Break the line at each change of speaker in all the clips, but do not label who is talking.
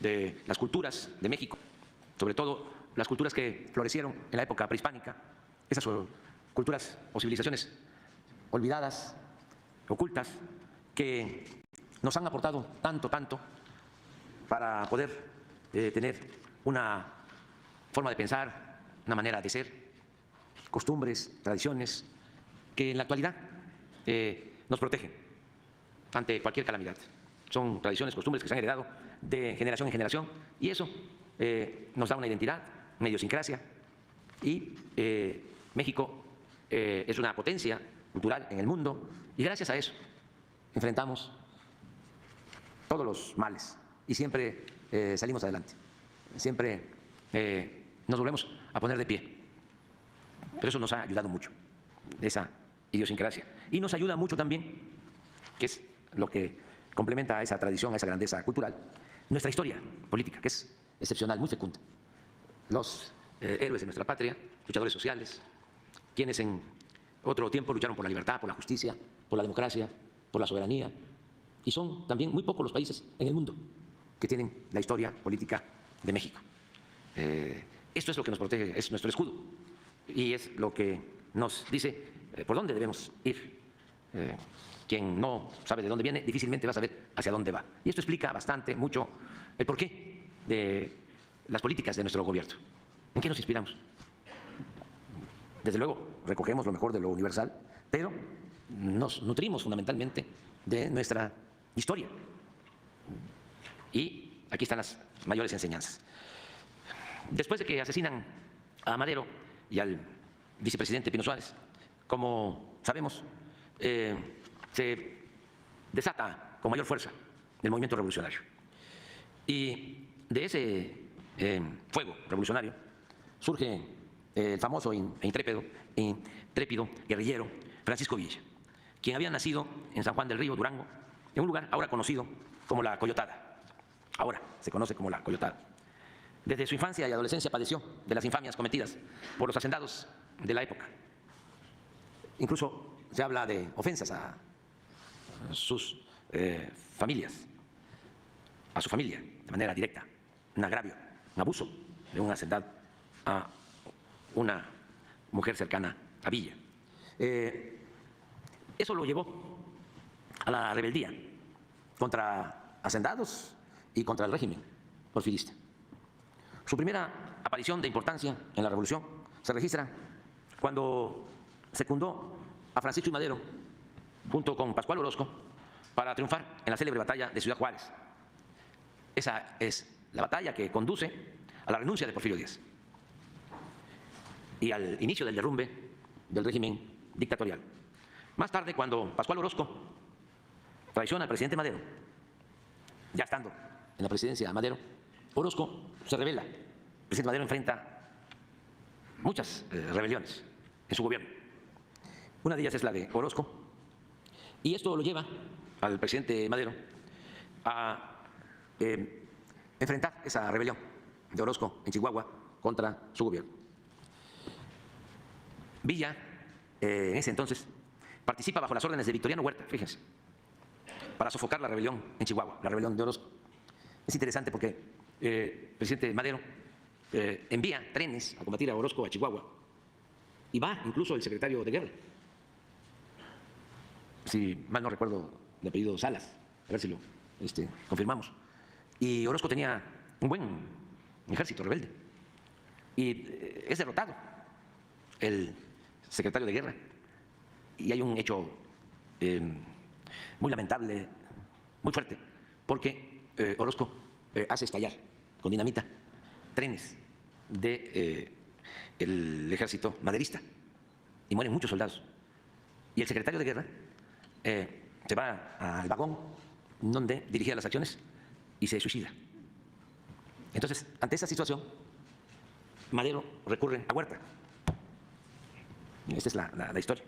de las culturas de México, sobre todo las culturas que florecieron en la época prehispánica, esas culturas o civilizaciones olvidadas, ocultas, que nos han aportado tanto para poder tener una forma de pensar, una manera de ser, costumbres, tradiciones, que en la actualidad nos protegen ante cualquier calamidad. Son tradiciones, costumbres que se han heredado de generación en generación y eso nos da una identidad, una idiosincrasia y México es una potencia cultural en el mundo y gracias a eso enfrentamos todos los males y siempre salimos adelante, siempre nos volvemos a poner de pie. Pero eso nos ha ayudado mucho, esa idiosincrasia. Y nos ayuda mucho también, que es lo que complementa a esa tradición, a esa grandeza cultural, nuestra historia política, que es excepcional, muy fecunda. Los héroes de nuestra patria, luchadores sociales, quienes en otro tiempo lucharon por la libertad, por la justicia, por la democracia, por la soberanía. Y son también muy pocos los países en el mundo que tienen la historia política de México. Esto es lo que nos protege, es nuestro escudo y es lo que nos dice por dónde debemos ir. Quien no sabe de dónde viene difícilmente va a saber hacia dónde va. Y esto explica bastante, mucho, el porqué de las políticas de nuestro gobierno. ¿En qué nos inspiramos? Desde luego, recogemos lo mejor de lo universal, pero nos nutrimos fundamentalmente de nuestra historia. Y aquí están las mayores enseñanzas. Después de que asesinan a Madero y al vicepresidente Pino Suárez, como sabemos, se desata con mayor fuerza el movimiento revolucionario. Y de ese fuego revolucionario surge el famoso e intrépido guerrillero Francisco Villa, quien había nacido en San Juan del Río, Durango, en un lugar ahora conocido como La Coyotada. Ahora se conoce como La Coyotada. Desde su infancia y adolescencia padeció de las infamias cometidas por los hacendados de la época. Incluso se habla de ofensas a sus familias, a su familia, de manera directa, un agravio, un abuso de un hacendado a una mujer cercana a Villa. Eso lo llevó a la rebeldía contra hacendados y contra el régimen porfirista. Su primera aparición de importancia en la revolución se registra cuando secundó a Francisco I. Madero junto con Pascual Orozco para triunfar en la célebre batalla de Ciudad Juárez. Esa es la batalla que conduce a la renuncia de Porfirio Díaz y al inicio del derrumbe del régimen dictatorial. Más tarde, cuando Pascual Orozco traiciona al presidente Madero, ya estando en la presidencia Madero, Orozco se rebela. El presidente Madero enfrenta muchas rebeliones en su gobierno. Una de ellas es la de Orozco, y esto lo lleva al presidente Madero a enfrentar esa rebelión de Orozco en Chihuahua contra su gobierno. Villa, en ese entonces, participa bajo las órdenes de Victoriano Huerta, fíjense, para sofocar la rebelión en Chihuahua, la rebelión de Orozco. Es interesante porque el presidente Madero envía trenes a combatir a Orozco a Chihuahua y va incluso el secretario de guerra, si mal no recuerdo el apellido Salas, a ver si lo confirmamos. Y Orozco tenía un buen ejército rebelde y es derrotado el secretario de guerra y hay un hecho muy lamentable, muy fuerte, porque Orozco hace estallar con dinamita trenes del ejército maderista y mueren muchos soldados. Y el secretario de guerra se va al vagón donde dirigía las acciones y se suicida. Entonces, ante esa situación, Madero recurre a Huerta. Esta es la historia.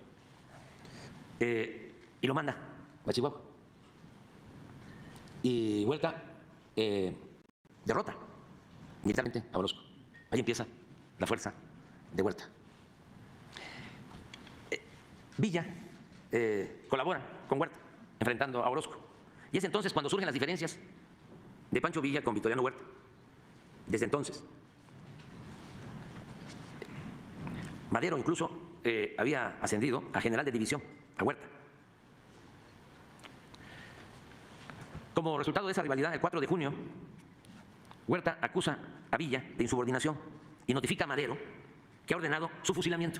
Y lo manda a Chihuahua. Y Huerta derrota militarmente a Orozco. Ahí empieza la fuerza de Huerta. Villa colabora con Huerta, enfrentando a Orozco. Y es entonces cuando surgen las diferencias de Pancho Villa con Victoriano Huerta. Desde entonces, Madero incluso había ascendido a general de división, a Huerta. Como resultado de esa rivalidad, el 4 de junio, Huerta acusa a Villa de insubordinación y notifica a Madero que ha ordenado su fusilamiento.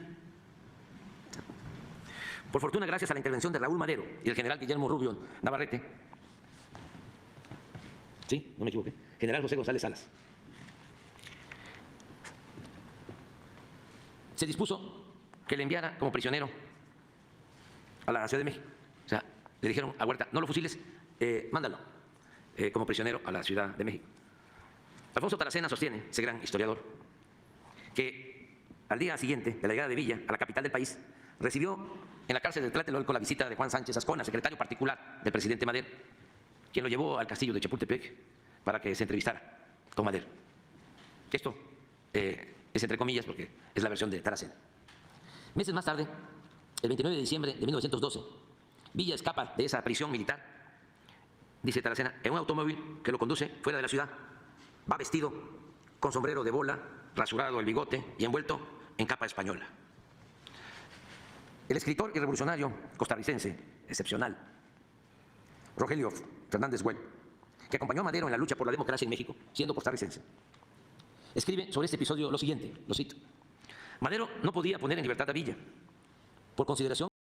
Por fortuna, gracias a la intervención de Raúl Madero y del general Guillermo Rubio Navarrete, sí, no me equivoqué, general José González Salas, se dispuso que le enviara como prisionero a la Ciudad de México. O sea, le dijeron a Huerta, no lo fusiles, mándalo como prisionero a la Ciudad de México. Alfonso Taracena sostiene, ese gran historiador, que al día siguiente de la llegada de Villa a la capital del país, recibió en la cárcel de Tlatelolco la visita de Juan Sánchez Azcona, secretario particular del presidente Madero, quien lo llevó al castillo de Chapultepec para que se entrevistara con Madero. Esto es entre comillas porque es la versión de Taracena. Meses más tarde, el 29 de diciembre de 1912, Villa escapa de esa prisión militar, dice Taracena, en un automóvil que lo conduce fuera de la ciudad. Va vestido con sombrero de bola, rasurado el bigote y envuelto en capa española. El escritor y revolucionario costarricense excepcional, Rogelio Fernández Güell, que acompañó a Madero en la lucha por la democracia en México, siendo costarricense, escribe sobre este episodio lo siguiente, lo cito: Madero no podía poner en libertad a Villa por consideración